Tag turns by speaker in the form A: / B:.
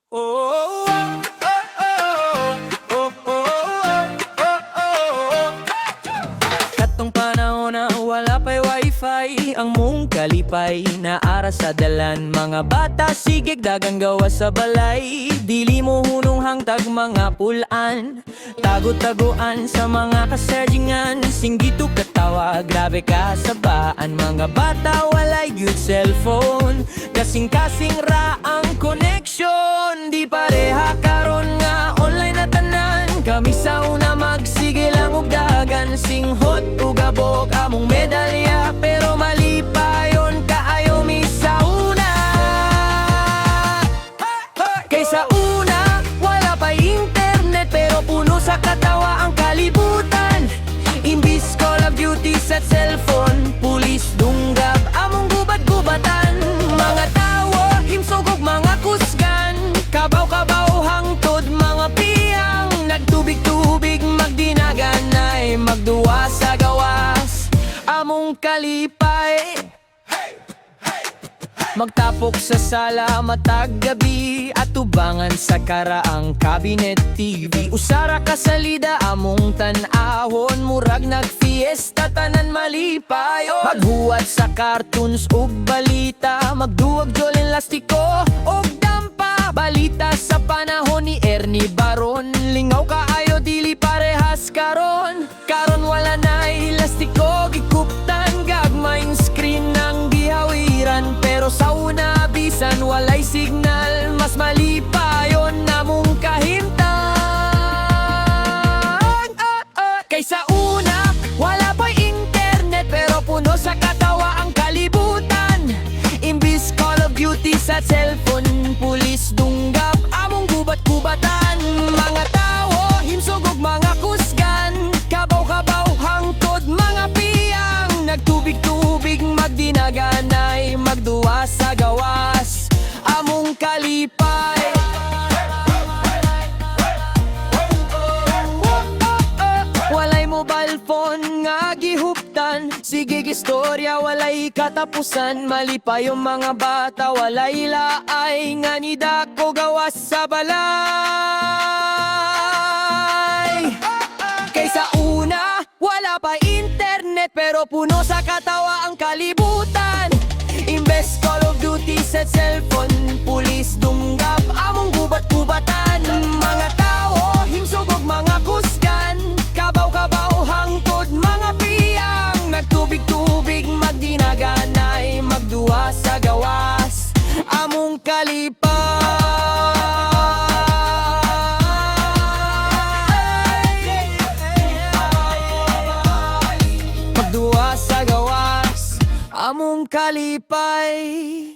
A: Oh, oh, oh, oh, oh, oh, oh. Katong panahon na wala pa'y wifi, ang mong kalipay na ara sa dalan. Mga bata sigig dagang gawa sa balay, dili mo hunong hangtag mga pulan. Tago-taguan sa mga kaserjingan, singgito katawa, grabe ka sa baan. Mga bata walay good cellphone, kasing-kasing ra ang connection. Di pareha karon nga online na tanan, kami sa una magsige lang og dagan. Singhot ug abog among medalya, pero mali pa yon kaayo mi sa una. Kaysa una, wala pa internet, pero puno sa katawa ang kalibutan. Imbis Call of Duty sa cellphone, pulis dunggab among gubat-gubatan. Mga tawo, himsog ug mga kusgan, kabaw-kabaw hangtod mga piyang. Nagtubig-tubig magdinaganay, magduwa sa gawas among kalipay. Magtapok sa sala matag gabi, at tubangan sa karaang cabinet TV. Usara ka salida among tan-ahon, murag nagfiesta tanan malipayon. Maghuwat sa cartoons ug balita, magduwag jolin lastiko ug dampa. Balita sa panahon ni Ernie Baron, lingaw kaayo dili parehas karon. Karon wala na'y lastiko gikuptan, gagmayng screen ng gihawiran. Pero sa una bisan walay signal, mas malipayon namong kahimtang. Kaysa una, wala pa'y internet, pero puno sa katawa ang kalibutan. Imbis Call of Duty sa cellphone, pulis dunggap among gubat-gubatan. Mga tawo, himsog ug mga kusgan, kabaw-kabaw hangtod mga piyang. Nagtubig-tubig magdinaganay, magduwa sa gawas among kalipay. Walay mobile phone nga gihuptan, sige istorya walay katapusan. Malipay yung mga bata, walay laay, nga nidako gawas sa balay. Kaysa una, wala pa internet, pero puno sa katawa ang kalibutan. Imbes Call of Duty sa cellphone, pulis dunggap among gubat-gubatan. Mga tao, himsog ug mga kusgan, kabaw-kabaw hangtod mga piyang. Nagtubig-tubig magdinaganay, magduwa sa gawas among kalipay. Magduwa sa gawas among kalipay.